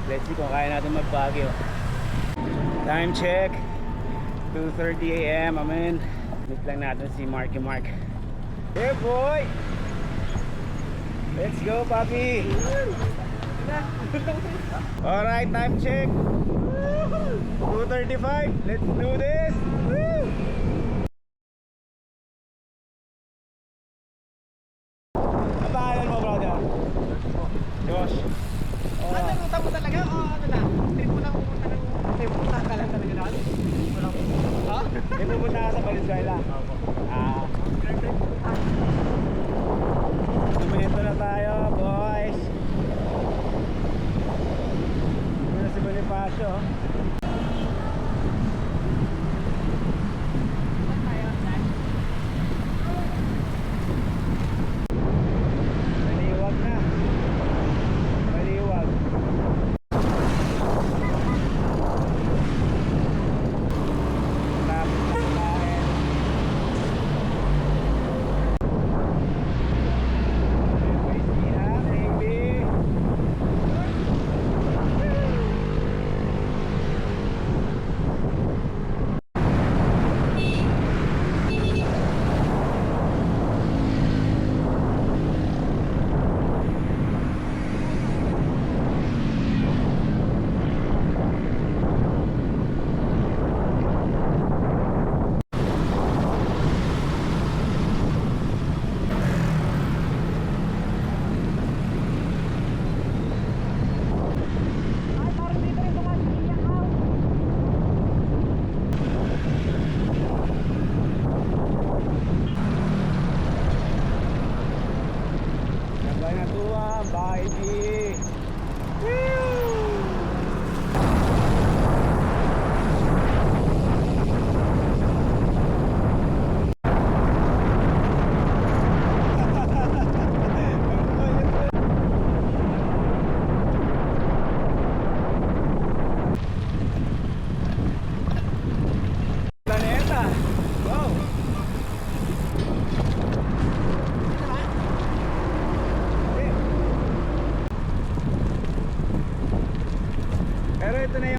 Let's see kung kaya natin mag-Baguio. Time check, 2:30 AM. Amen. Meet lang natin si Marky Mark. Hey boy! Let's go, papi! Alright, time check, 2:35. Let's do this! Woo! Ang pangalan mo, brother? Josh. Ano yung ruta mo talaga? O ano lang? Trip mo lang pumunta ng... Trip mo lang talaga doon? Walang pumunta. Ha? May pupunta ka sa Valenzuela? Sumento na tayo, boys. Ito na si Bonifacio. Maliwag na. Maliwag. Tapos na tayo. Ay, parang dito rin tumasiyak ka. Sabay na tuwang, baby. Planeta. Wow. Pero ito na